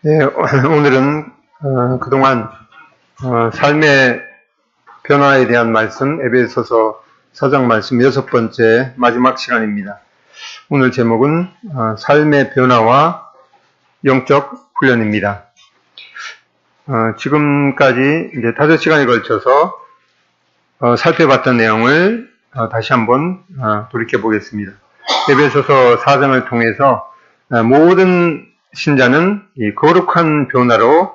네, 오늘은 그동안 삶의 변화에 대한 말씀, 에베소서 4장 말씀 6번째 마지막 시간입니다. 오늘 제목은 삶의 변화와 영적 훈련입니다. 지금까지 이제 5시간에 걸쳐서 살펴봤던 내용을 다시 한번 돌이켜 보겠습니다. 에베소서 4장을 통해서 모든 신자는 이 거룩한 변화로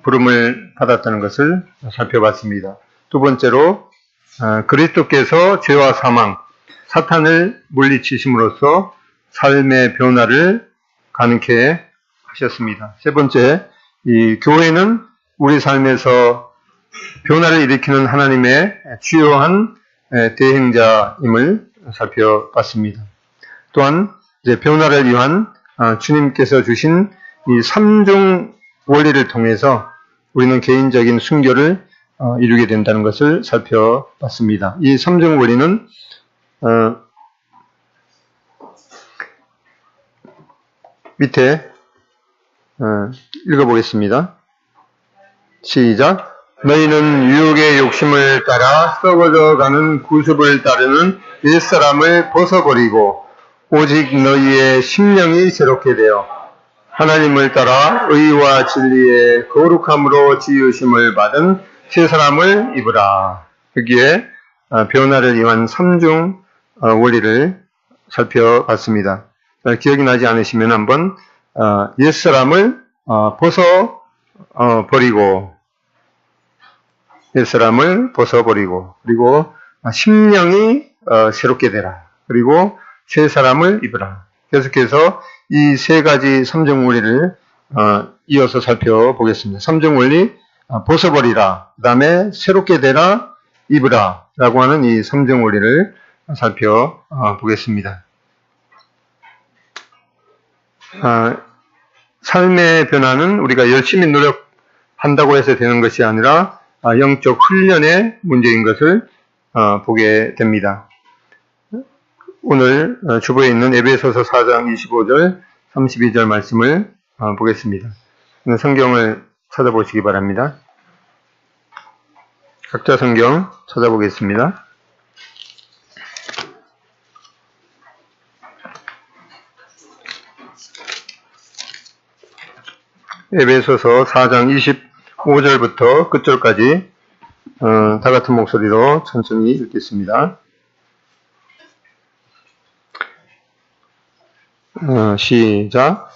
부름을 받았다는 것을 살펴봤습니다. 두 번째로 그리스도께서 죄와 사망, 사탄을 물리치심으로써 삶의 변화를 가능케 하셨습니다. 세 번째, 이 교회는 우리 삶에서 변화를 일으키는 하나님의 주요한 대행자임을 살펴봤습니다. 또한 이제 변화를 위한 주님께서 주신 이 삼중 원리를 통해서 우리는 개인적인 순교를 이루게 된다는 것을 살펴봤습니다. 이 삼중 원리는 밑에 읽어보겠습니다. 시작. 너희는 유혹의 욕심을 따라 썩어져 가는 구습을 따르는 옛사람을 벗어버리고 오직 너희의 심령이 새롭게 되어 하나님을 따라 의와 진리의 거룩함으로 지으심을 받은 새 사람을 입으라. 여기에 변화를 위한 삼중 원리를 살펴봤습니다. 기억이 나지 않으시면 한번 옛사람을 벗어버리고 옛사람을 벗어버리고 그리고 심령이 새롭게 되라. 그리고 새 사람을 입으라. 계속해서 이 세 가지 삼중 원리를 이어서 살펴보겠습니다. 삼중 원리, 벗어버리라, 그 다음에 새롭게 되라, 입으라 라고 하는 이 삼중 원리를 살펴보겠습니다. 삶의 변화는 우리가 열심히 노력한다고 해서 되는 것이 아니라 영적 훈련의 문제인 것을 보게 됩니다. 오늘 주보에 있는 에베소서 4장 25절, 32절 말씀을 보겠습니다. 성경을 찾아보시기 바랍니다. 각자 성경 찾아보겠습니다. 에베소서 4장 25절부터 끝절까지 다 같은 목소리로 천천히 읽겠습니다. 시작.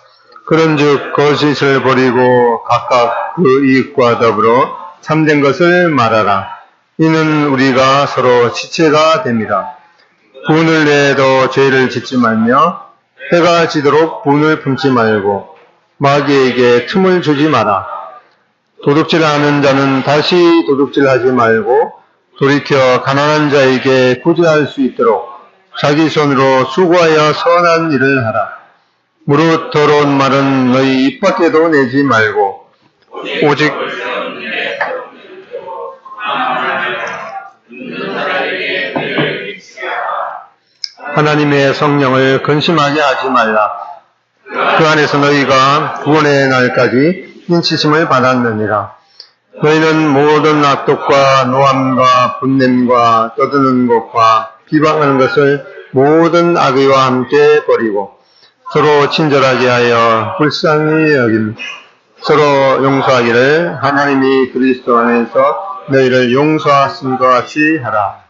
그런즉 거짓을 버리고 각각 그 이익과 더불어 참된 것을 말하라. 이는 우리가 서로 지체가 됩니다. 분을 내도 죄를 짓지 말며 해가 지도록 분을 품지 말고 마귀에게 틈을 주지 마라. 도둑질하는 자는 다시 도둑질하지 말고 돌이켜 가난한 자에게 구제할 수 있도록 자기 손으로 수고하여 선한 일을 하라. 무릇 더러운 말은 너희 입 밖에도 내지 말고 오직 하나님의 성령을 근심하게 하지 말라. 그 안에서 너희가 구원의 날까지 인치심을 받았느니라. 너희는 모든 악독과 노함과 분냄과 떠드는 것과 비방하는 것을 모든 악의와 함께 버리고 서로 친절하게 하여 불쌍히 여김 서로 용서하기를 하나님이 그리스도 안에서 너희를 용서하신 것 같이 하라.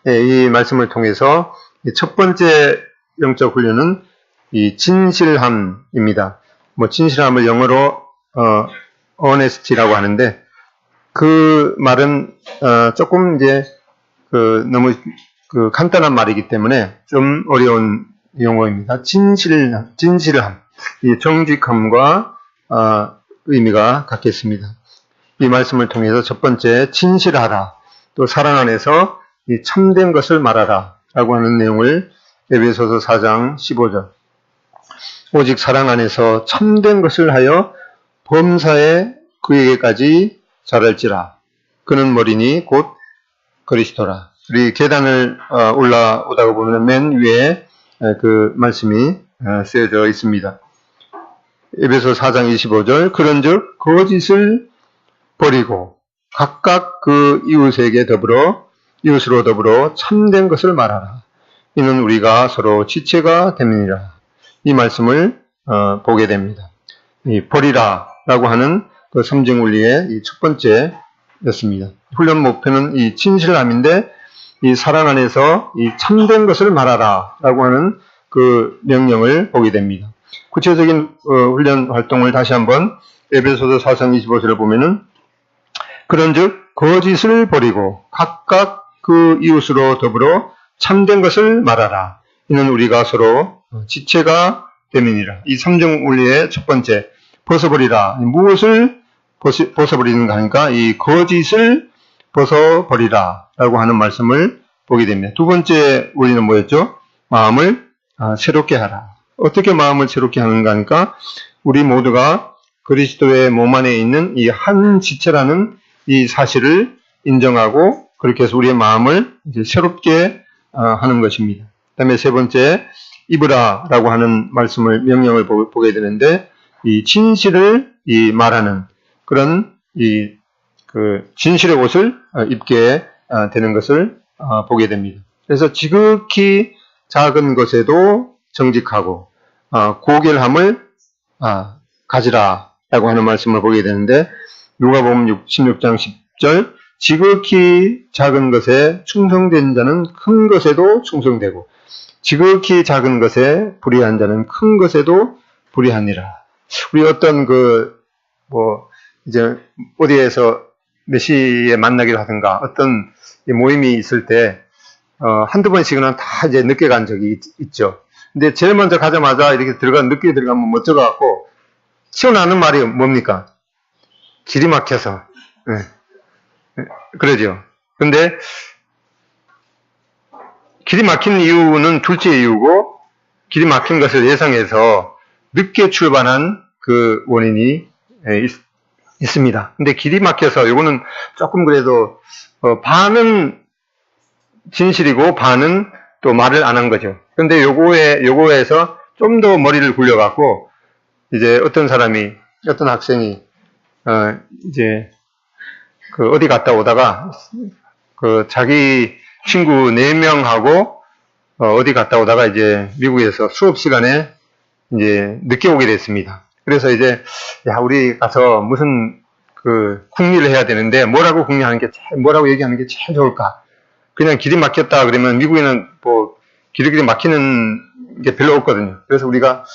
이 말씀을 통해서 첫 번째 영적 훈련은 이 진실함입니다. 진실함을 영어로 honesty라고 하는데 그 말은 조금 이제 너무 간단한 말이기 때문에 좀 어려운 용어입니다. 진실함, 이 정직함과 의미가 같겠습니다. 이 말씀을 통해서 첫 번째 진실하라, 또 사랑 안에서 이 참된 것을 말하라 라고 하는 내용을 에베소서 4장 15절 오직 사랑 안에서 참된 것을 하여 범사에 그에게까지 자랄지라. 그는 머리니 곧 그리스도라. 우리 계단을 올라오다가 보면 맨 위에 그 말씀이 쓰여져 있습니다. 에베소 4장 25절 그런즉 거짓을 버리고 각각 그 이웃으로 더불어 참된 것을 말하라. 이는 우리가 서로 지체가 됨이니라. 이 말씀을 보게 됩니다. 이 버리라라고 하는 그 삼정훈리의 이 첫 번째였습니다. 훈련 목표는 이 진실함인데 이 사랑 안에서 이 참된 것을 말하라라고 하는 그 명령을 보게 됩니다. 구체적인 훈련 활동을 다시 한번 에베소서 4장 25절을 보면은 그런즉 거짓을 버리고 각각 그 이웃으로 더불어 참된 것을 말하라. 이는 우리가 서로 지체가 됨이니라. 이 삼정훈리의 첫 번째 벗어버리라. 무엇을 벗어버리는가 하니까 이 거짓을 벗어버리라 라고 하는 말씀을 보게 됩니다. 두 번째 원리는 뭐였죠? 마음을 새롭게 하라. 어떻게 마음을 새롭게 하는가 하니까 우리 모두가 그리스도의 몸 안에 있는 이 한 지체라는 이 사실을 인정하고 그렇게 해서 우리의 마음을 이제 새롭게 하는 것입니다. 그 다음에 세 번째 입으라라고 하는 명령을 보게 되는데 이 진실을 말하는 그런 그 진실의 옷을 입게 되는 것을 보게 됩니다. 그래서 지극히 작은 것에도 정직하고 고결함을 가지라라고 하는 말씀을 보게 되는데 누가복음 16장 10절 지극히 작은 것에 충성된 자는 큰 것에도 충성되고 지극히 작은 것에 불의한 자는 큰 것에도 불의하니라. 우리 어떤 이제 어디에서 몇 시에 만나기로 하든가 어떤 모임이 있을 때 한두 번씩은 다 이제 늦게 간 적이 있죠. 근데 제일 먼저 가자마자 이렇게 늦게 들어가면 멋져갖고 튀어나오는 말이 뭡니까? 길이 막혀서. 네. 그러죠. 근데 길이 막힌 이유는 둘째 이유고 길이 막힌 것을 예상해서 늦게 출발한 그 원인이 있습니다. 근데 길이 막혀서 요거는 조금 그래도 반은 진실이고 반은 또 말을 안 한 거죠. 근데 요거에서 좀 더 머리를 굴려갖고 이제 어떤 학생이 이제 어디 갔다 오다가 자기 친구 4명하고 어디 갔다 오다가 이제 미국에서 수업 시간에 이제 늦게 오게 됐습니다. 그래서 이제 우리 가서 무슨 궁리를 해야 되는데 뭐라고 얘기하는 게 제일 좋을까? 그냥 길이 막혔다 그러면 미국에는 길이 막히는 게 별로 없거든요. 그래서 우리가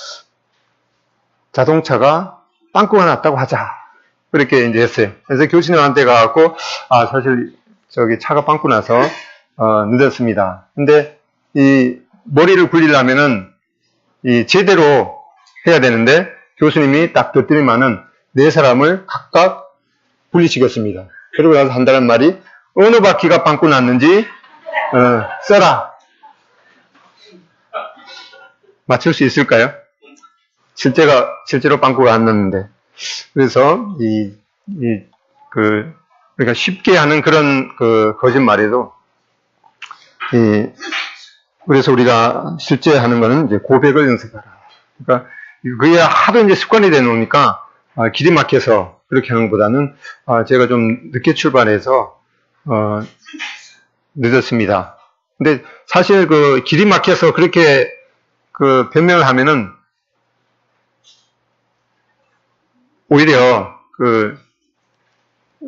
자동차가 빵꾸가 났다고 하자. 그렇게 이제 했어요. 그래서 교수님한테 가갖고 사실 차가 빵꾸 나서 늦었습니다. 근데 이 머리를 굴리려면은 제대로 해야 되는데 교수님이 딱 듣더니만은 4사람을 각각 굴리시겠습니다. 그러고 나서 한다는 말이 어느 바퀴가 빵꾸 났는지 써라. 맞출 수 있을까요? 실제로 빵꾸가 안 났는데. 그래서 그러니까 쉽게 하는 그런 거짓말에도 그래서 우리가 실제 하는 거는 이제 고백을 연습하라. 그러니까 그게 하도 이제 습관이 되어 놓으니까 길이 막혀서 그렇게 하는 것보다는 제가 좀 늦게 출발해서 늦었습니다. 근데 사실 길이 막혀서 그렇게 변명을 하면은 오히려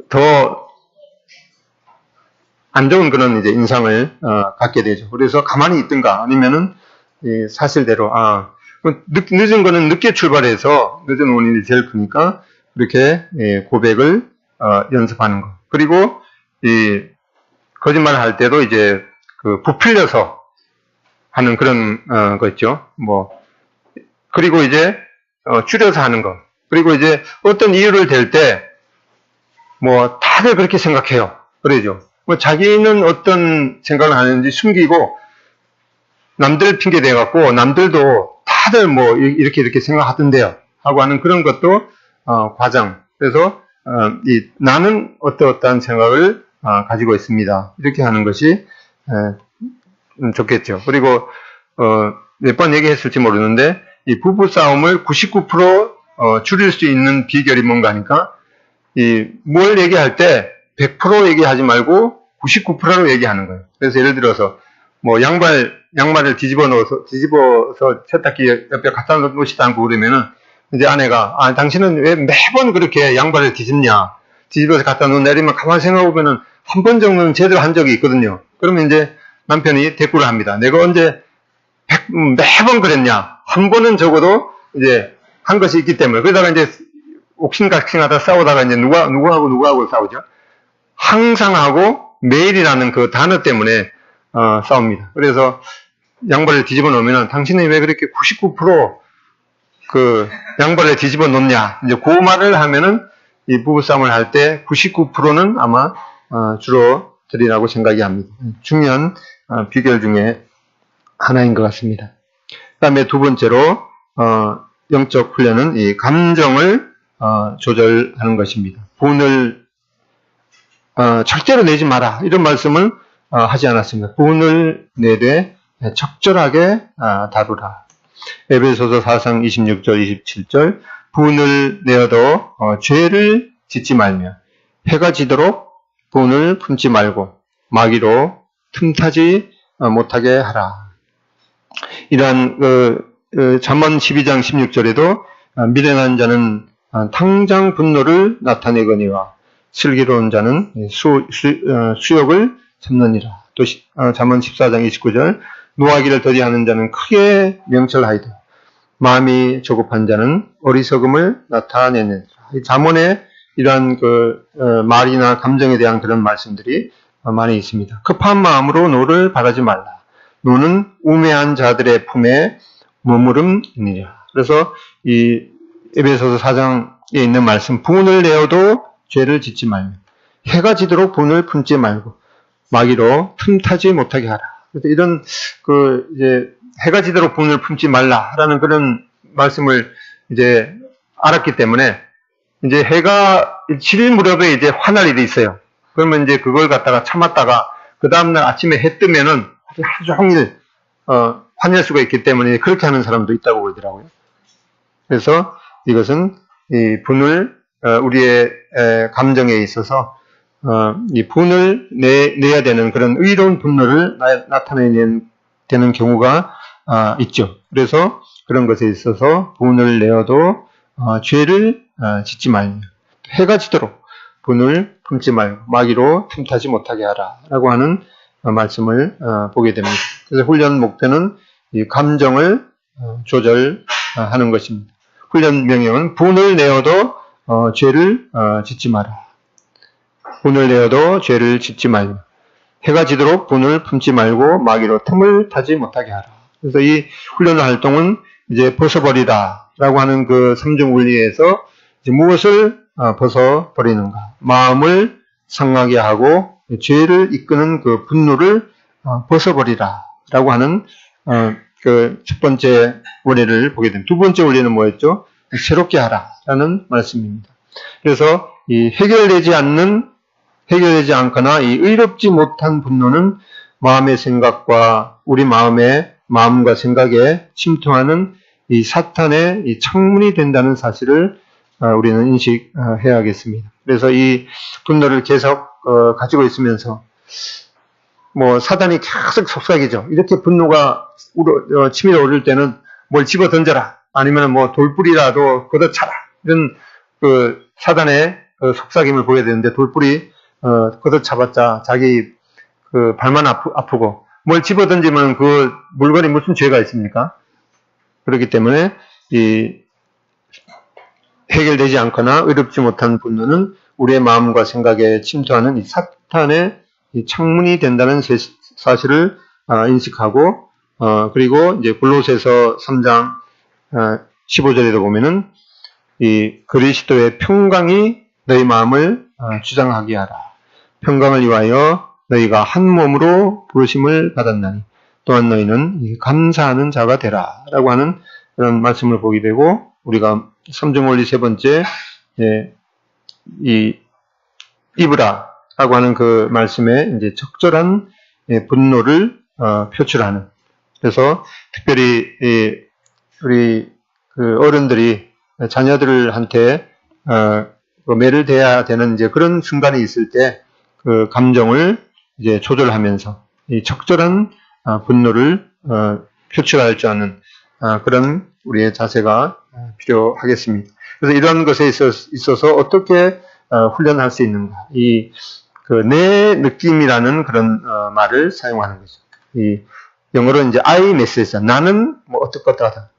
더 안 좋은 그런 이제 인상을 갖게 되죠. 그래서 가만히 있든가 아니면은 사실대로 늦은 거는 늦게 출발해서 늦은 원인이 제일 크니까 그렇게 고백을 연습하는 거. 그리고 거짓말을 할 때도 이제 부풀려서 하는 그런 거 있죠. 그리고 이제 줄여서 하는 거. 그리고 이제 어떤 이유를 댈 때 다들 그렇게 생각해요. 그러죠. 자기는 어떤 생각을 하는지 숨기고 남들 핑계 대갖고 남들도 다들 이렇게 생각하던데요 하고 하는 그런 것도 과장. 그래서 나는 어떠한 생각을 가지고 있습니다. 이렇게 하는 것이 좋겠죠. 그리고 몇 번 얘기했을지 모르는데 이 부부 싸움을 99% 줄일 수 있는 비결이 뭔가 하니까, 뭘 얘기할 때 100% 얘기하지 말고 99%로 얘기하는 거예요. 그래서 예를 들어서, 뭐, 양말을 뒤집어서 세탁기 옆에 갖다 놓으시지 않고 그러면은, 이제 아내가, 당신은 왜 매번 그렇게 양말을 뒤집어서 갖다 내리면 가만히 생각해보면은 한 번 정도는 제대로 한 적이 있거든요. 그러면 이제 남편이 대꾸를 합니다. 내가 언제 매번 그랬냐? 한 번은 적어도 이제 한 것이 있기 때문에. 그러다가 이제 옥신각신하다 싸우다가 이제 누구하고 싸우죠? 항상 하고 매일이라는 그 단어 때문에 싸웁니다. 그래서 양발을 뒤집어 놓으면 당신은 왜 그렇게 99% 그 양발을 뒤집어 놓냐? 이제 그 말을 하면은 이 부부싸움을 할 때 99%는 아마 줄어들이라고 생각이 합니다. 중요한 비결 중에 하나인 것 같습니다. 그 다음에 두 번째로 영적 훈련은 이 감정을 조절하는 것입니다. 분을 절대로 내지 마라 이런 말씀을 하지 않았습니다. 분을 내되 적절하게 다루라. 에베소서 4장 26절 27절 분을 내어도 죄를 짓지 말며 해가 지도록 분을 품지 말고 마귀로 틈타지 못하게 하라. 이러한 잠언 12장 16절에도 미련한 자는 당장 분노를 나타내거니와 슬기로운 자는 수욕을 참느니라. 또 잠언 14장 29절 노하기를 더디하는 자는 크게 명철하이다. 마음이 조급한 자는 어리석음을 나타내느니라. 잠언에 이러한 말이나 감정에 대한 그런 말씀들이 많이 있습니다. 급한 마음으로 노를 바라지 말라. 노는 우매한 자들의 품에 머무름이니라. 그래서 이 에베소서 4장에 있는 말씀, 분을 내어도 죄를 짓지 말며 해가 지도록 분을 품지 말고 마귀로 틈타지 못하게 하라. 그래서 이런 이제 해가 지도록 분을 품지 말라라는 그런 말씀을 이제 알았기 때문에 이제 해가 질 무렵에 이제 화날 일이 있어요. 그러면 이제 그걸 갖다가 참았다가 그 다음날 아침에 해 뜨면은 하루 종일 화낼 수가 있기 때문에 그렇게 하는 사람도 있다고 그러더라고요. 그래서 이것은 이 분을 우리의 감정에 있어서 이 분을 내야 되는 그런 의로운 분노를 나타내야 되는 경우가 있죠. 그래서 그런 것에 있어서 분을 내어도 죄를 짓지 말며 해가 지도록 분을 품지 말고 마귀로 틈타지 못하게 하라 라고 하는 말씀을 보게 됩니다. 그래서 훈련 목표는 이 감정을 조절하는 것입니다. 훈련 명령은 분을 내어도 죄를 짓지 마라. 분을 내어도 죄를 짓지 말며 해가 지도록 분을 품지 말고 마귀로 틈을 타지 못하게 하라. 그래서 이 훈련 활동은 이제 벗어버리다 라고 하는 그 삼중 원리에서 이제 무엇을 벗어버리는가? 마음을 상하게 하고 죄를 이끄는 그 분노를 벗어버리라 라고 하는 그 첫 번째 원리를 보게 됩니다. 두 번째 원리는 뭐였죠? 새롭게 하라 라는 말씀입니다. 그래서 이 해결되지 않거나 이 의롭지 못한 분노는 마음의 생각과 우리 마음과 생각에 침투하는 이 사탄의 이 창문이 된다는 사실을 우리는 인식해야겠습니다. 그래서 이 분노를 계속 가지고 있으면서 뭐 사단이 계속 속삭이죠. 이렇게 분노가 치밀어 오를 때는 뭘 집어 던져라. 아니면 뭐 돌뿌리라도 걷어차라. 이런 그 사단의 속삭임을 보게 되는데 돌뿌리 걷어차봤자 자기 그 발만 아프고 뭘 집어 던지면 그 물건이 무슨 죄가 있습니까? 그렇기 때문에 이 해결되지 않거나 의롭지 못한 분노는 우리의 마음과 생각에 침투하는 이 사탄의 이 창문이 된다는 사실을 인식하고 그리고 이제 골로새서 3장 15절에도 보면은 이 그리스도의 평강이 너희 마음을 주장하게 하라. 평강을 위하여 너희가 한 몸으로 부르심을 받았나니 또한 너희는 감사하는 자가 되라 라고 하는 그런 말씀을 보게 되고 우리가 삼중원리 세 번째 이 입으라 라고 하는 그 말씀에 이제 적절한 분노를 표출하는. 그래서 특별히 우리 그 어른들이 자녀들한테 매를 대야 되는 이제 그런 순간이 있을 때 그 감정을 이제 조절하면서 이 적절한 분노를 표출할 줄 아는 그런 우리의 자세가 필요하겠습니다. 그래서 이런 것에 있어서 어떻게 훈련할 수 있는가? 내 느낌이라는 그런 말을 사용하는 거죠. 이 영어로 이제 I 메시지, 나는 뭐 어떡하다.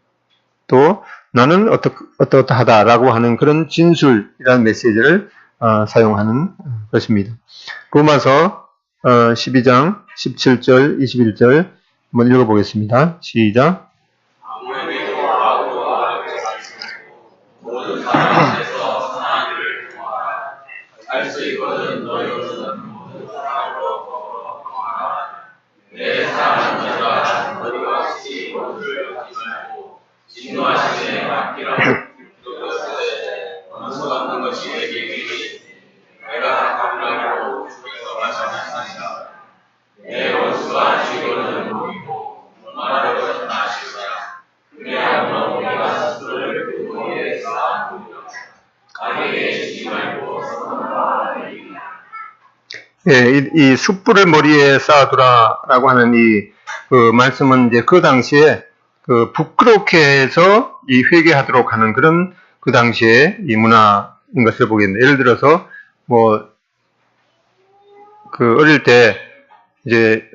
또 나는 어떠하다라고 하는 그런 진술이라는 메시지를 사용하는 것입니다. 로마서 12장 17절 21절 한번 읽어보겠습니다. 시작. 예, 이 숯불을 머리에 쌓아두라라고 하는 그 말씀은 이제 그 당시에 그 부끄럽게 해서 이 회개하도록 하는 그런 그 당시에 이 문화인 것을 보겠는데, 예를 들어서 그 어릴 때 이제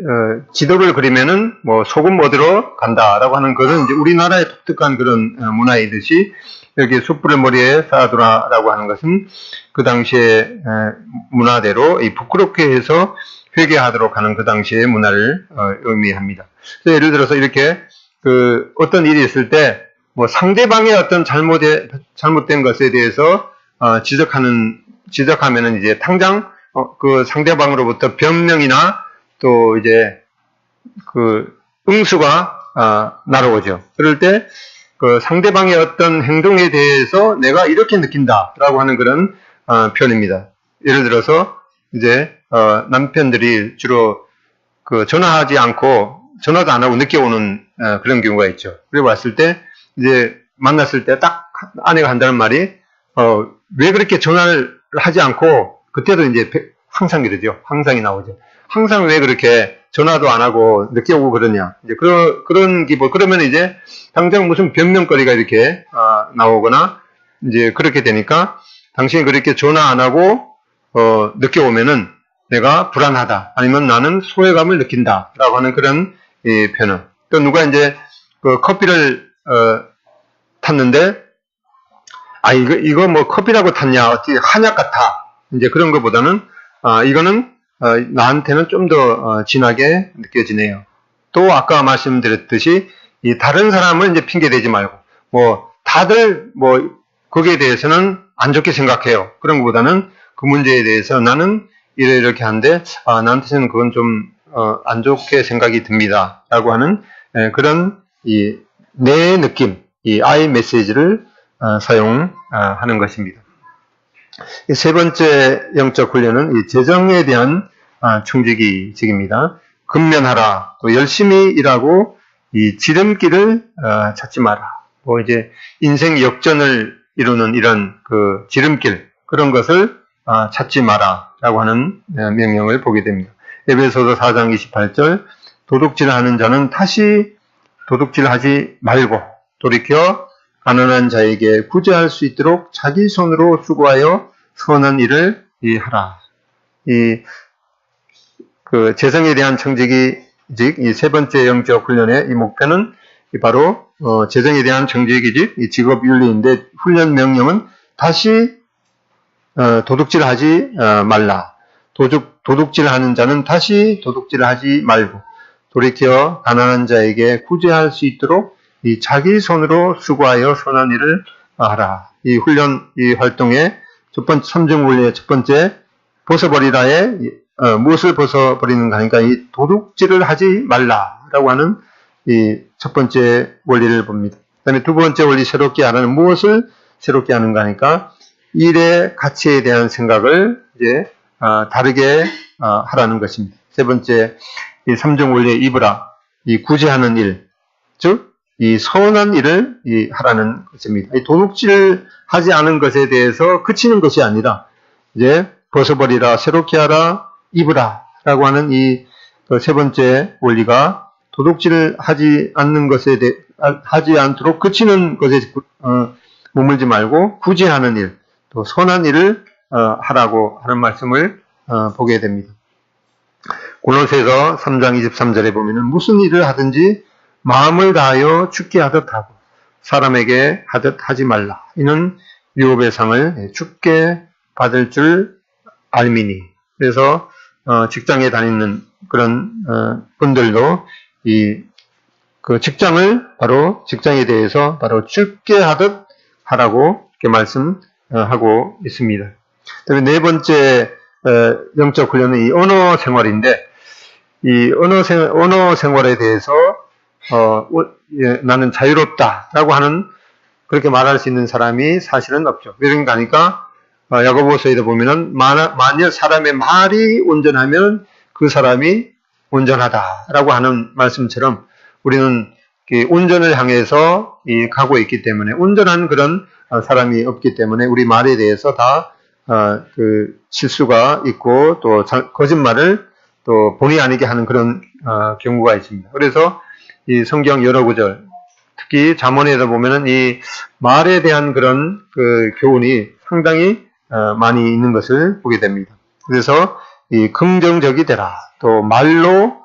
지도를 그리면은 소금 얻으러 간다라고 하는 것은 이제 우리나라의 독특한 그런 문화이듯이, 여기 숯불을 머리에 쌓아두라라고 하는 것은 그 당시의 문화대로 이 부끄럽게 해서 회개하도록 하는 그 당시의 문화를 의미합니다. 그래서 예를 들어서 이렇게 어떤 일이 있을 때 상대방의 어떤 잘못된 것에 대해서 지적하면은 이제 당장 그 상대방으로부터 변명이나 또 이제 그 응수가 날아오죠. 그럴 때 그 상대방의 어떤 행동에 대해서 내가 이렇게 느낀다라고 하는 그런 표현입니다. 예를 들어서 이제 남편들이 주로 그 전화도 안 하고 늦게 오는 그런 경우가 있죠. 그리고 왔을 때 이제 만났을 때 딱 아내가 한다는 말이 왜 그렇게 전화를 하지 않고, 그때도 이제 항상 그러죠. 항상이 나오죠. 항상 왜 그렇게 전화도 안 하고 늦게 오고 그러냐. 이제 그런 기분. 그러면 이제 당장 무슨 변명거리가 이렇게 나오거나 이제 그렇게 되니까, 당신이 그렇게 전화 안 하고 늦게 오면은 내가 불안하다, 아니면 나는 소외감을 느낀다라고 하는 그런 표현. 또 누가 이제 그 커피를 탔는데 이거 뭐 커피라고 탔냐, 어떻게 한약 같아, 이제 그런 것보다는 이거는 나한테는 좀 더 진하게 느껴지네요. 또 아까 말씀드렸듯이 이 다른 사람을 이제 핑계 대지 말고 다들 거기에 대해서는 안 좋게 생각해요. 그런 것보다는 그 문제에 대해서 나는 이렇게 하는데 나한테는 그건 좀 안 좋게 생각이 듭니다 라고 하는 그런 내 느낌, 이 I 메시지를 사용하는 것입니다. 세 번째 영적 훈련은 이 재정에 대한 충직이직입니다. 근면하라, 또 열심히 일하고 이 지름길을 찾지 마라. 이제 인생 역전을 이루는 이런 그 지름길, 그런 것을 찾지 마라라고 하는 명령을 보게 됩니다. 에베소서 4장 28절, 도둑질하는 자는 다시 도둑질하지 말고 돌이켜 가난한 자에게 구제할 수 있도록 자기 손으로 수고하여 선한 일을 하라. 그 재성에 대한 청직이 즉 이 세 번째 영적 훈련의 이 목표는 바로 재정에 대한 청직이직 이 직업 윤리인데, 훈련 명령은 다시 도둑질하지 말라. 도둑질하는 자는 다시 도둑질하지 말고 돌이켜 가난한 자에게 구제할 수 있도록 이 자기 손으로 수고하여 선한 일을 하라. 이 훈련, 이 활동의 첫 번째, 삼중 원리의 첫 번째, 벗어버리라에 무엇을 벗어버리는가 하니까 이 도둑질을 하지 말라라고 하는 이 첫 번째 원리를 봅니다. 그 다음에 두 번째 원리, 새롭게 하라는, 무엇을 새롭게 하는가 하니까 일의 가치에 대한 생각을 이제 다르게 하라는 것입니다. 세 번째, 이 삼중 원리의 입으라, 이 구제하는 일, 즉 이 선한 일을 하라는 것입니다. 이 도둑질 하지 않은 것에 대해서 그치는 것이 아니라 이제 벗어버리라, 새롭게 하라, 입으라 라고 하는 이 세 번째 원리가 도둑질을 하지 않는 것에 하지 않도록 그치는 것에 머물지 말고 굳이 하는 일, 또 선한 일을 하라고 하는 말씀을 보게 됩니다. 골로새서 3장 23절에 보면은 무슨 일을 하든지 마음을 다하여 주께 하듯 하고 사람에게 하듯 하지 말라. 이는 유업의 상을 주께 받을 줄 알미니. 그래서 직장에 다니는 그런 분들도 그 직장을 바로 직장에 대해서 바로 주께 하듯 하라고 이렇게 말씀하고 있습니다. 그다음에 네 번째 영적 훈련은 이 언어 생활인데, 이 언어 생활에 대해서 나는 자유롭다라고 하는 그렇게 말할 수 있는 사람이 사실은 없죠. 그러니까 하니까 야고보서에도 보면은 만일 사람의 말이 온전하면 그 사람이 온전하다라고 하는 말씀처럼 우리는 온전을 향해서 가고 있기 때문에 온전한 그런 사람이 없기 때문에 우리 말에 대해서 다 실수가 있고 또 거짓말을 또 본의 아니게 하는 그런 경우가 있습니다. 그래서 이 성경 여러 구절, 특히 잠언에도 보면은 이 말에 대한 그런 교훈이 상당히 많이 있는 것을 보게 됩니다. 그래서 이 긍정적이 되라, 또 말로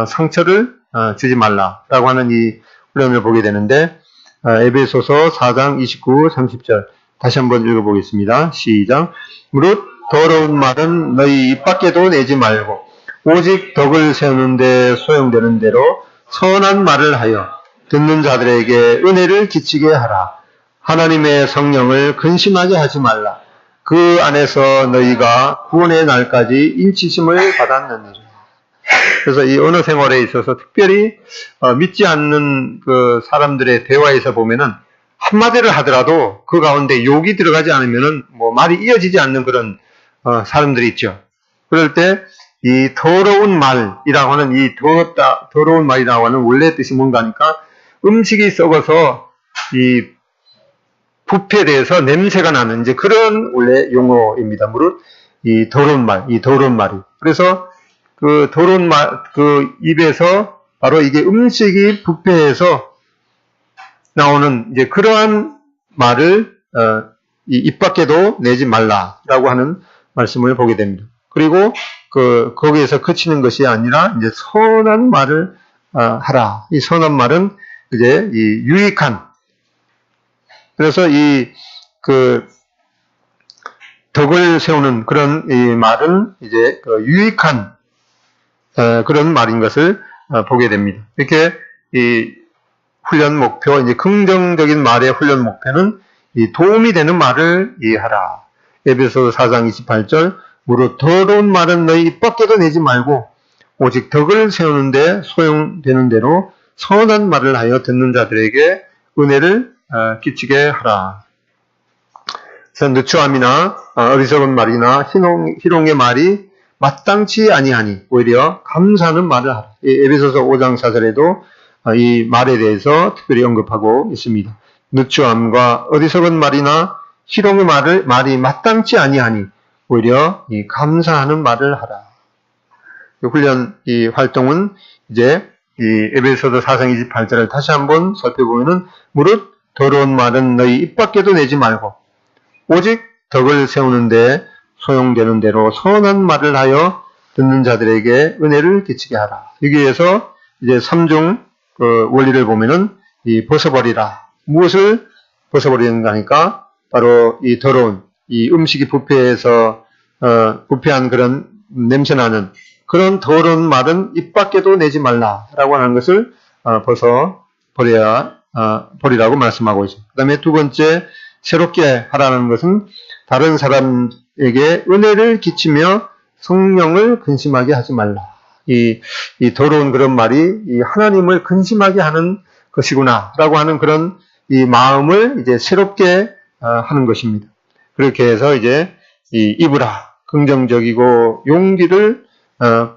상처를 주지 말라라고 하는 이 훈련을 보게 되는데, 에베소서 4장 29, 30절 다시 한번 읽어보겠습니다. 시작. 무릇 더러운 말은 너희 입 밖에도 내지 말고 오직 덕을 세우는 데 소용되는 대로 선한 말을 하여 듣는 자들에게 은혜를 끼치게 하라. 하나님의 성령을 근심하게 하지 말라. 그 안에서 너희가 구원의 날까지 인치심을 받았느니라. 그래서 이 언어 생활에 있어서 특별히 믿지 않는 그 사람들의 대화에서 보면은 한마디를 하더라도 그 가운데 욕이 들어가지 않으면은 말이 이어지지 않는 그런 사람들이 있죠. 그럴 때 이 더러운 말이라고 하는 이 더러운 말이라고 하는 원래 뜻이 뭔가 하니까 음식이 썩어서 이 부패에 대해서 냄새가 나는 이제 그런 원래 용어입니다. 무릇 이 더러운 말이. 그래서 그 더러운 말, 그 입에서 바로 이게 음식이 부패해서 나오는 이제 그러한 말을 이 입 밖에도 내지 말라라고 하는 말씀을 보게 됩니다. 그리고 거기에서 그치는 것이 아니라 이제 선한 말을 하라. 이 선한 말은 이제 이 유익한, 그래서 덕을 세우는 그런 이 말은 이제 유익한 그런 말인 것을 보게 됩니다. 이렇게 이 훈련 목표, 이제 긍정적인 말의 훈련 목표는 이 도움이 되는 말을 하라. 에베소서 4장 28절, 무릇 더러운 말은 너희 입 밖에도 내지 말고 오직 덕을 세우는데 소용되는 대로 선한 말을 하여 듣는 자들에게 은혜를 끼치게 하라. 그래서 누추함이나 어리석은 말이나 희롱의 말이 마땅치 아니하니 오히려 감사하는 말을 하라. 에베소서 5장 4절에도 이 말에 대해서 특별히 언급하고 있습니다. 누추함과 어리석은 말이나 희롱의 말이 마땅치 아니하니 오히려 이 감사하는 말을 하라. 이 활동은 이제 이 에베소서 4장 28절을 다시 한번 살펴보면은 무릇 더러운 말은 너희 입 밖에도 내지 말고 오직 덕을 세우는데 소용되는 대로 선한 말을 하여 듣는 자들에게 은혜를 끼치게 하라. 여기에서 이제 3종 원리를 보면은 이 벗어버리라. 무엇을 벗어버리는가 하니까 바로 이 더러운 이 음식이 부패해서 부패한 그런 냄새나는 그런 더러운 말은 입 밖에도 내지 말라라고 하는 것을 버리라고 말씀하고 있습니다. 그 다음에 두 번째, 새롭게 하라는 것은 다른 사람에게 은혜를 끼치며 성령을 근심하게 하지 말라. 이 더러운 그런 말이 이 하나님을 근심하게 하는 것이구나라고 하는 그런 이 마음을 이제 새롭게 하는 것입니다. 그렇게 해서 이제 이 입으라, 긍정적이고 용기를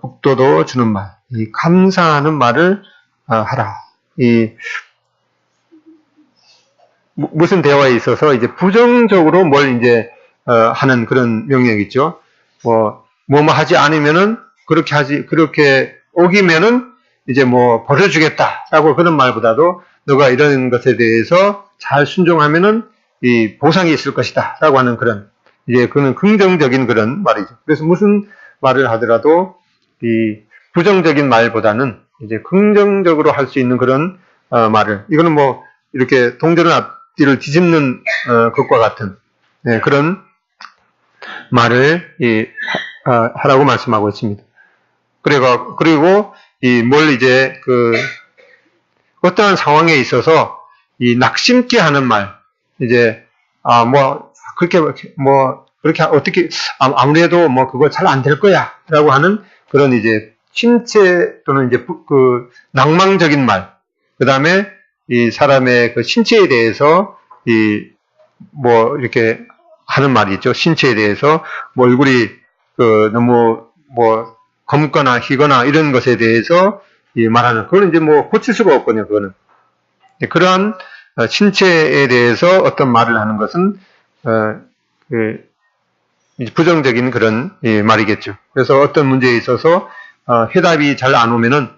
북돋워 주는 말, 이 감사하는 말을 하라. 무슨 대화에 있어서 이제 부정적으로 뭘 이제 하는 그런 명령이 있죠. 뭐뭐 하지 않으면은 그렇게 어기면은 이제 뭐 벌어주겠다라고 그런 말보다도 너가 이런 것에 대해서 잘 순종하면은 이 보상이 있을 것이다라고 하는 그런 이제 그는 긍정적인 그런 말이죠. 그래서 무슨 말을 하더라도 이 부정적인 말보다는 이제 긍정적으로 할 수 있는 그런 말을 이거는 뭐 이렇게 동전을 앞뒤를 뒤집는 것과 같은 그런 말을 하라고 말씀하고 있습니다. 그리고 뭘 이제 어떠한 상황에 있어서 이 낙심케 하는 말 이제 그렇게 어떻게 아무래도 뭐 그거 잘 안 될 거야라고 하는 그런 이제 신체 또는 이제 낭망적인 말 그다음에 이 사람의 그 신체에 대해서 뭐 이렇게 하는 말이 있죠. 신체에 대해서 뭐 얼굴이 너무 뭐 검거나 희거나 이런 것에 대해서 말하는 그거는 이제 뭐 고칠 수가 없거든요. 그거는 그러한 신체에 대해서 어떤 말을 하는 것은 부정적인 그런 말이겠죠. 그래서 어떤 문제에 있어서 해답이 잘 안 오면은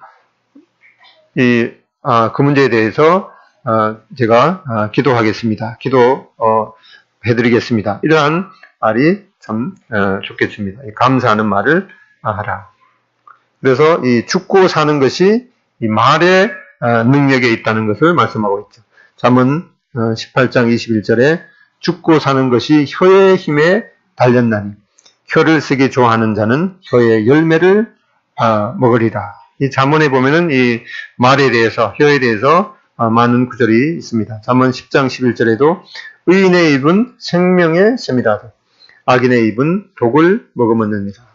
그 문제에 대해서 제가 기도하겠습니다. 기도 해드리겠습니다. 이러한 말이 참 좋겠습니다. 감사하는 말을 하라. 그래서 이 죽고 사는 것이 이 말의 능력에 있다는 것을 말씀하고 있죠. 잠언 18장 21절에 죽고 사는 것이 혀의 힘에 달렸나니 혀를 쓰기 좋아하는 자는 혀의 열매를 먹으리라. 이 잠언에 보면은 이 말에 대해서 혀에 대해서 많은 구절이 있습니다. 잠언 10장 11절에도 의인의 입은 생명의 샘이라도 악인의 입은 독을 머금었느니라.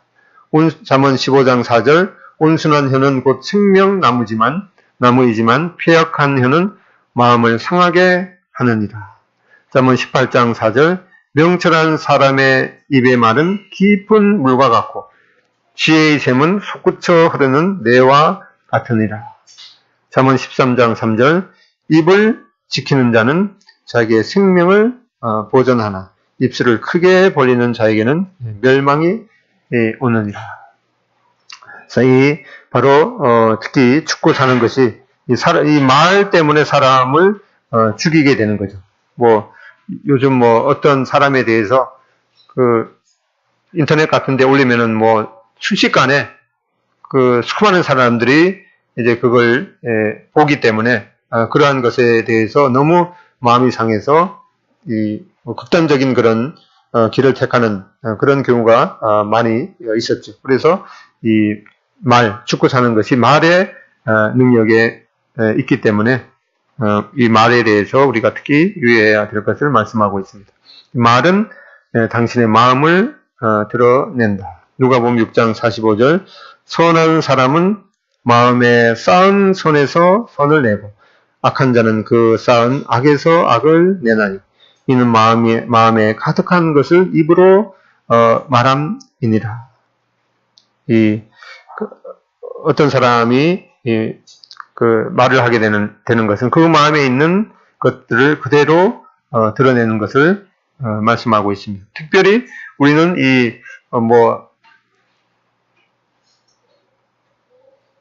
잠언 15장 4절 온순한 혀는 곧 생명나무이지만 폐역한 혀는 마음을 상하게 하느니라. 잠언 18장 4절 명철한 사람의 입의 말은 깊은 물과 같고 지혜의 샘은 솟구쳐 흐르는 내와 같으니라. 잠언 13장 3절 입을 지키는 자는 자기의 생명을 보전하나 입술을 크게 벌리는 자에게는 멸망이 오느니라. 그래서 바로 특히 죽고 사는 것이 이 말 때문에 사람을 죽이게 되는 거죠. 뭐 요즘 뭐 어떤 사람에 대해서 인터넷 같은 데 올리면은 뭐 순식간에 수많은 사람들이 이제 그걸 보기 때문에 그러한 것에 대해서 너무 마음이 상해서 극단적인 그런 길을 택하는 그런 경우가 많이 있었죠. 그래서 죽고 사는 것이 말의 능력에 있기 때문에 이 말에 대해서 우리가 특히 유의해야 될 것을 말씀하고 있습니다. 말은 당신의 마음을 드러낸다. 누가복음 6장 45절 선한 사람은 마음에 쌓은 선에서 선을 내고 악한 자는 그 쌓은 악에서 악을 내나니 이는 마음에 가득한 것을 입으로 말함이니라. 어떤 사람이 말을 하게 되는 것은 그 마음에 있는 것들을 그대로 드러내는 것을 말씀하고 있습니다. 특별히 우리는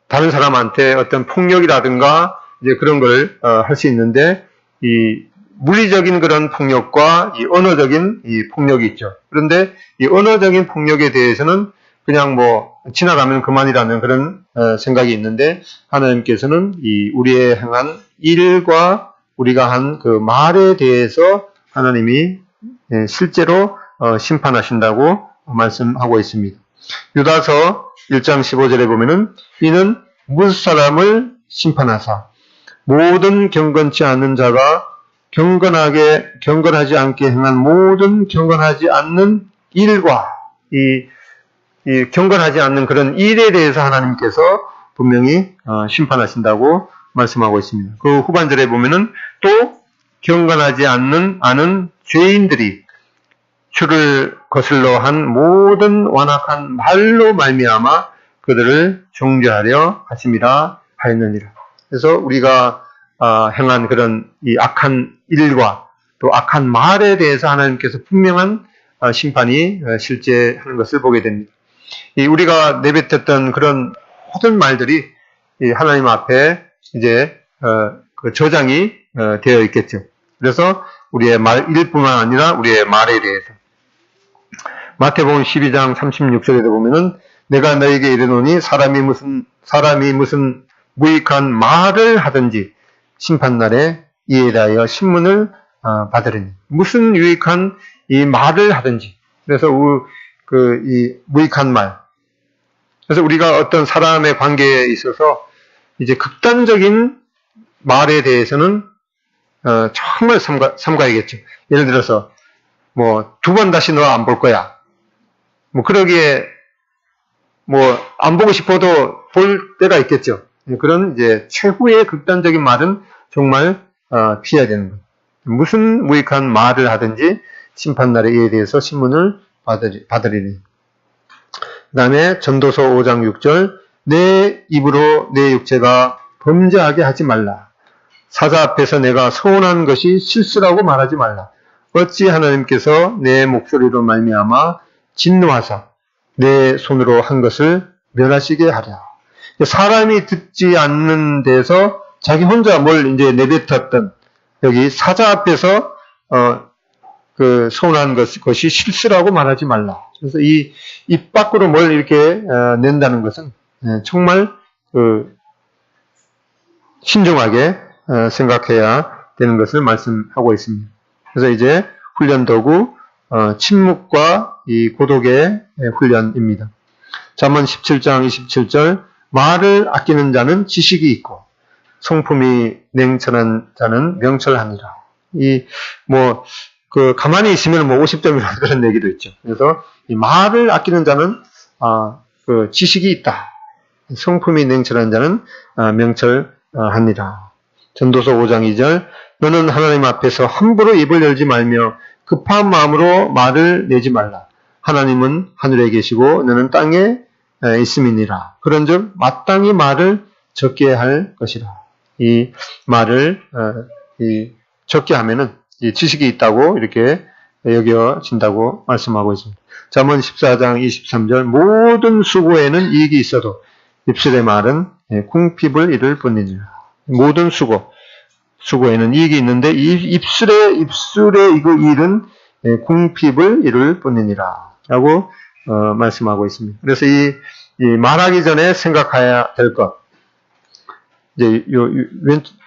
다른 사람한테 어떤 폭력이라든가 이제 그런 걸 할 수 있는데 물리적인 그런 폭력과 이 언어적인 폭력이 있죠. 그런데 이 언어적인 폭력에 대해서는 그냥 지나가면 그만이라는 그런 생각이 있는데 하나님께서는 우리의 행한 일과 우리가 한 그 말에 대해서 하나님이 실제로 심판하신다고 말씀하고 있습니다. 유다서 1장 15절에 보면은 이는 무슨 사람을 심판하사 모든 경건치 않는 자가 경건하지 않게 행한 모든 경건하지 않는 일과 이 경건하지 않는 그런 일에 대해서 하나님께서 분명히 심판하신다고 말씀하고 있습니다. 그 후반절에 보면은 또 경건하지 않은 죄인들이 주를 거슬러 한 모든 완악한 말로 말미암아 그들을 정죄하려 하심이라 하였느니라. 그래서 우리가 행한 그런 이 악한 일과 또 악한 말에 대해서 하나님께서 분명한 심판이 실제하는 것을 보게 됩니다. 우리가 내뱉었던 그런 모든 말들이 하나님 앞에 이제 그 저장이 되어 있겠죠. 그래서 우리의 말일뿐만 아니라 우리의 말에 대해서 마태복음 12장 36절에도 보면은 내가 너에게 이르노니 사람이 무슨 무익한 말을 하든지 심판날에 이에 대하여 신문을 받으리니 무슨 유익한 이 말을 하든지 그래서 이 무익한 말 그래서 우리가 어떤 사람의 관계에 있어서 이제 극단적인 말에 대해서는 정말 삼가야겠죠. 예를 들어서 뭐 2번 다시 너 안 볼 거야. 뭐 그러기에 뭐 안 보고 싶어도 볼 때가 있겠죠. 그런 이제 최후의 극단적인 말은 정말 피해야 되는 거예요. 무슨 무익한 말을 하든지 심판날에 이에 대해서 신문을 받으리니. 그 다음에 전도서 5장 6절 내 입으로 내 육체가 범죄하게 하지 말라. 사자 앞에서 내가 서운한 것이 실수라고 말하지 말라. 어찌 하나님께서 내 목소리로 말미암아 진노하사 내 손으로 한 것을 멸하시게 하랴. 사람이 듣지 않는 데서 자기 혼자 뭘 이제 내뱉었던 여기 사자 앞에서 그 서운한 것이 실수라고 말하지 말라. 그래서 입 밖으로 뭘 이렇게 낸다는 것은 정말 신중하게 생각해야 되는 것을 말씀하고 있습니다. 그래서 이제 훈련 도구 침묵과 이 고독의 훈련입니다. 잠언 17장 27절 말을 아끼는 자는 지식이 있고 성품이 냉철한 자는 명철하니라. 가만히 있으면 50점이라는 그런 얘기도 있죠. 그래서 이 말을 아끼는 자는 그 지식이 있다. 성품이 냉철한 자는 명철하니라. 전도서 5장 2절 너는 하나님 앞에서 함부로 입을 열지 말며 급한 마음으로 말을 내지 말라. 하나님은 하늘에 계시고 너는 땅에 있음이니라. 그런즉 마땅히 말을 적게 할 것이라. 이 말을 적게 하면은 이 지식이 있다고 이렇게 여겨진다고 말씀하고 있습니다. 잠언 14장 23절 모든 수고에는 이익이 있어도 입술의 말은 궁핍을 이룰 뿐이니라. 모든 수고에는 이익이 있는데 이 입술의 이거 일은 궁핍을 이룰 뿐이니라 라고 말씀하고 있습니다. 그래서 이 말하기 전에 생각해야 될 것 이제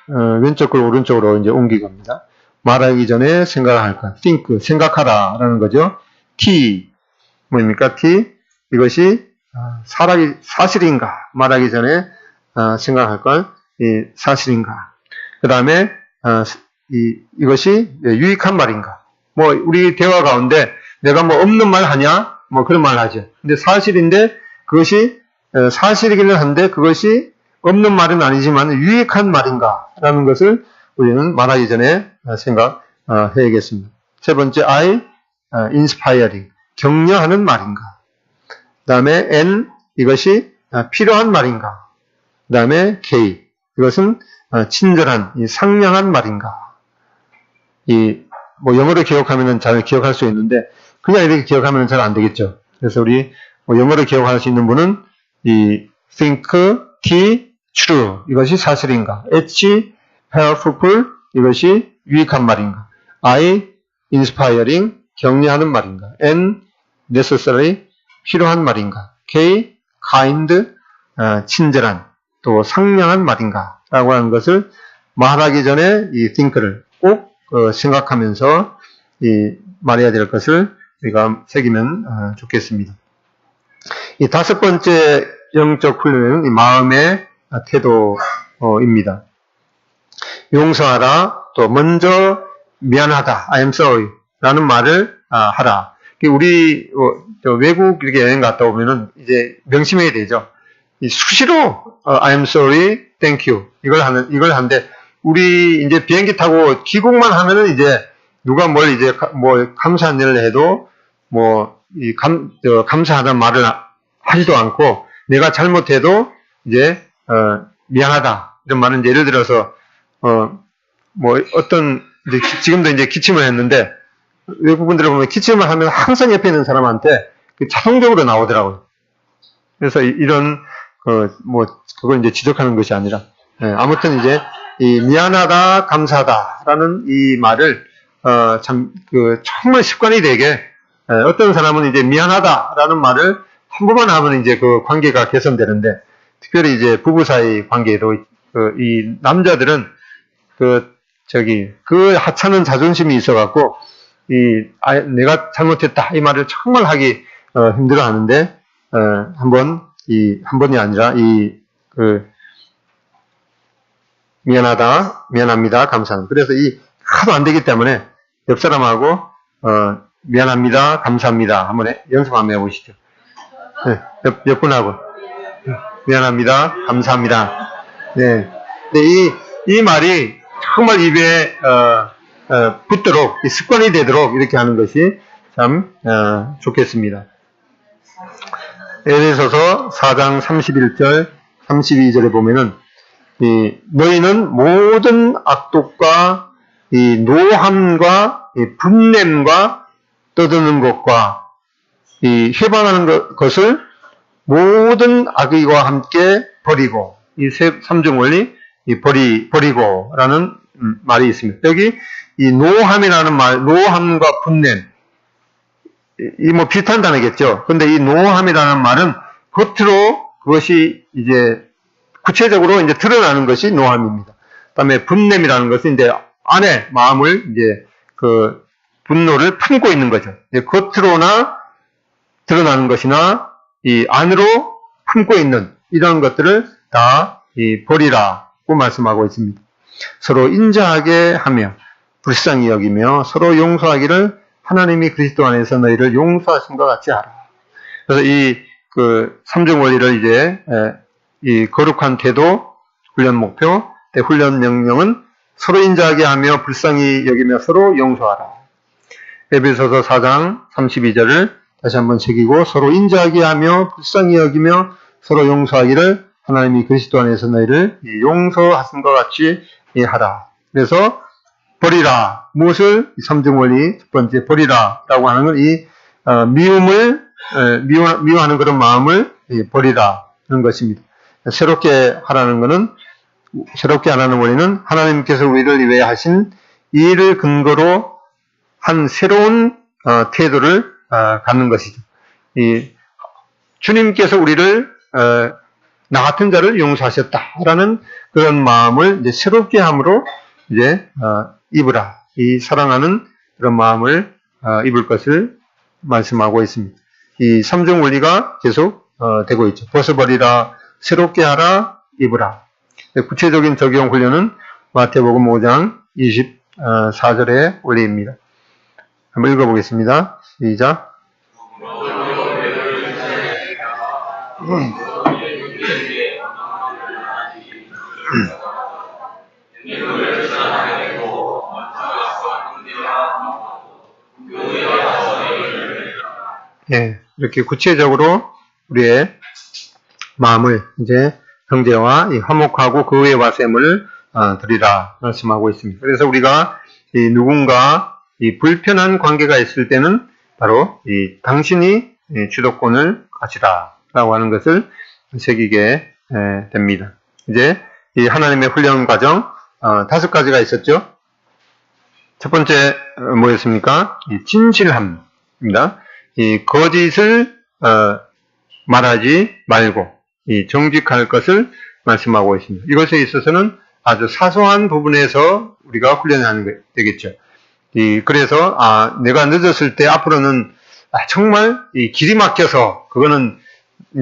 왼쪽 글 오른쪽으로 이제 옮기겁니다. 말하기 전에 생각할 것 think 생각하라 라는 거죠. T 뭡니까? T 이것이 사실인가 말하기 전에 생각할 건 사실인가. 그 다음에 이것이 유익한 말인가. 뭐 우리 대화 가운데 내가 뭐 없는 말 하냐? 뭐 그런 말 하죠. 근데 사실인데 그것이 사실이기는 한데 그것이 없는 말은 아니지만 유익한 말인가 라는 것을 우리는 말하기 전에 생각해야겠습니다. 세 번째 inspiring 격려하는 말인가. 그 다음에 N 이것이 필요한 말인가. 그 다음에 K 이것은 친절한 상냥한 말인가. 뭐 영어로 기억하면은 잘 기억할 수 있는데 그냥 이렇게 기억하면 잘 안 되겠죠. 그래서 우리 영어로 기억할 수 있는 분은 think, T, true 이것이 사실인가. H, helpful 이것이 유익한 말인가. I, inspiring 격려하는 말인가. N, necessary 필요한 말인가. K, kind 친절한 또 상냥한 말인가 라고 하는 것을 말하기 전에 이 think를 꼭 생각하면서 말해야 될 것을 우리가 새기면 좋겠습니다. 이 다섯 번째 영적 훈련은 마음의 태도입니다. 용서하라, 또 먼저 미안하다, I am sorry 라는 말을 하라. 우리 외국 이렇게 여행 갔다 오면은 이제 명심해야 되죠. 수시로 I am sorry, thank you 이걸 하는데 우리 이제 비행기 타고 귀국만 하면은 이제 누가 뭘 이제 뭐 감사한 일을 해도 뭐 감사하다는 말을 하지도 않고 내가 잘못해도 이제 미안하다 이런 말은 예를 들어서 뭐 어떤 이제 지금도 이제 기침을 했는데, 외국분들을 보면 기침을 하면 항상 옆에 있는 사람한테 자동적으로 나오더라고요. 그래서 이런, 그걸 이제 지적하는 것이 아니라, 아무튼 이제, 이 미안하다, 감사하다라는 이 말을, 정말 습관이 되게, 어떤 사람은 이제 미안하다라는 말을 한 번만 하면 이제 그 관계가 개선되는데, 특별히 이제 부부 사이 관계도, 이 남자들은, 그 하찮은 자존심이 있어갖고, 내가 잘못했다, 이 말을 정말 하기, 힘들어 하는데, 한 번이 아니라, 미안하다, 미안합니다, 감사합니다. 그래서 하도 안 되기 때문에, 옆 사람하고, 미안합니다, 감사합니다. 한번 연습 한번 해보시죠. 네, 옆 분하고. 미안합니다, 감사합니다. 네. 근데 이 말이 정말 입에, 붙도록, 습관이 되도록 이렇게 하는 것이 참, 좋겠습니다. 에베소서 4장 31절, 32절에 보면은, 너희는 모든 악독과, 노함과, 분냄과, 떠드는 것과, 회방하는 것을 모든 악의와 함께 버리고, 삼중 원리, 버리고라는 말이 있습니다. 여기, 노함이라는 말, 노함과 분냄, 비슷한 단어겠죠. 근데 이 노함이라는 말은 겉으로 그것이 이제 구체적으로 이제 드러나는 것이 노함입니다. 그다음에 분냄이라는 것은 이제 안에 마음을 이제 분노를 품고 있는 거죠. 겉으로나 드러나는 것이나 이 안으로 품고 있는 이런 것들을 다 버리라고 말씀하고 있습니다. 서로 인자하게 하며 불쌍히 여기며 서로 용서하기를 하나님이 그리스도 안에서 너희를 용서하신 것 같이 하라. 그래서 삼중 원리를 이제, 이 거룩한 태도, 훈련 목표, 훈련 명령은 서로 인자하게 하며 불쌍히 여기며 서로 용서하라. 에베소서 4장 32절을 다시 한번 새기고 서로 인자하게 하며 불쌍히 여기며 서로 용서하기를 하나님이 그리스도 안에서 너희를 용서하신 것 같이 하라. 그래서 버리라. 무엇을? 삼중 원리 첫 번째 버리라라고 하는 건 미워하는 그런 마음을 버리라는 것입니다. 새롭게 하라는 원리는 하나님께서 우리를 위해 하신 이 일을 근거로 한 새로운 태도를 갖는 것이죠. 주님께서 우리를 나 같은 자를 용서하셨다라는 그런 마음을 이제 새롭게 함으로 이제 입으라. 이 사랑하는 그런 마음을 입을 것을 말씀하고 있습니다. 이 삼중 원리가 계속 되고 있죠. 벗어버리라, 새롭게 하라, 입으라. 구체적인 적용 훈련은 마태복음 5장 24절의 원리입니다. 한번 읽어보겠습니다. 시작. 예, 이렇게 구체적으로 우리의 마음을 이제 형제와 화목하고 그 외의 와셈을 드리라 말씀하고 있습니다. 그래서 우리가 누군가 불편한 관계가 있을 때는 바로 당신이 주도권을 가지라라고 하는 것을 새기게 됩니다. 이제 이 하나님의 훈련 과정 5가지가 있었죠. 첫 번째 뭐였습니까? 진실함입니다. 이 거짓을 말하지 말고 정직할 것을 말씀하고 있습니다. 이것에 있어서는 아주 사소한 부분에서 우리가 훈련하는 되겠죠. 그래서 내가 늦었을 때 앞으로는 정말 길이 막혀서 그거는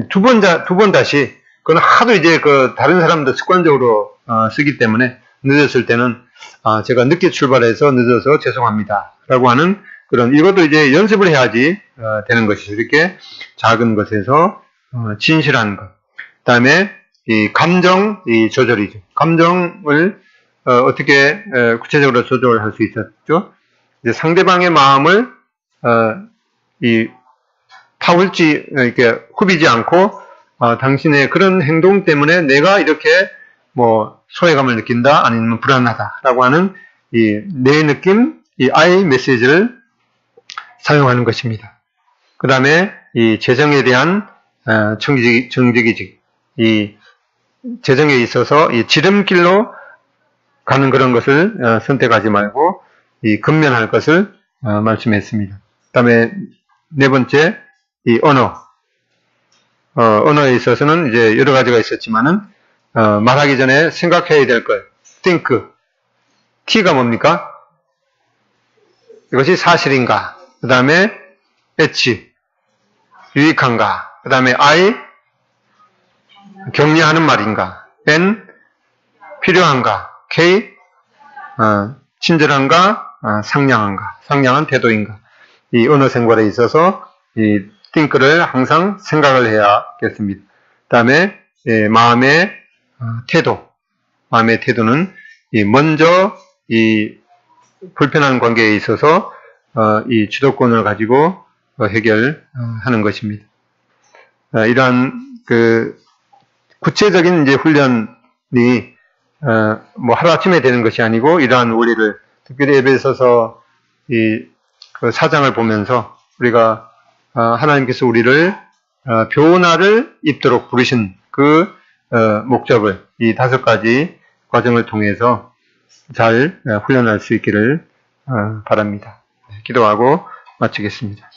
두 번 다시 그건 하도 이제 다른 사람도 습관적으로 쓰기 때문에 늦었을 때는 제가 늦게 출발해서 늦어서 죄송합니다 라고 하는 그런 이것도 이제 연습을 해야지 되는 것이죠. 이렇게 작은 것에서 진실한 것. 그다음에 이 감정 조절이죠. 감정을 어떻게 구체적으로 조절할 수 있었죠? 이제 상대방의 마음을 타올지 이렇게 후비지 않고 당신의 그런 행동 때문에 내가 이렇게 소외감을 느낀다 아니면 불안하다라고 하는 내 느낌, 이 I 메시지를 사용하는 것입니다. 그 다음에 이 재정에 대한 정직이직, 이 재정에 있어서 이 지름길로 가는 그런 것을 선택하지 말고 이 근면할 것을 말씀했습니다. 그 다음에 네 번째, 이 언어에 있어서는 이제 여러 가지가 있었지만은 말하기 전에 생각해야 될 것, think. T가 뭡니까? 이것이 사실인가? 그 다음에 H, 유익한가? 그 다음에 I, 격려하는 말인가? N, 필요한가? K, 친절한가? 상냥한가? 상냥한 태도인가? 이 언어 생활에 있어서 이 think를 항상 생각을 해야겠습니다. 그 다음에 마음의 태도. 마음의 태도는 먼저 이 불편한 관계에 있어서 이 주도권을 가지고 해결하는 것입니다. 이러한 그 구체적인 이제 훈련이 뭐 하루아침에 되는 것이 아니고 이러한 원리를 특별히 에베소서 그 4장을 보면서 우리가 하나님께서 우리를 교훈화를 입도록 부르신 그 목적을 이 5가지 과정을 통해서 잘 훈련할 수 있기를 바랍니다. 기도하고 마치겠습니다.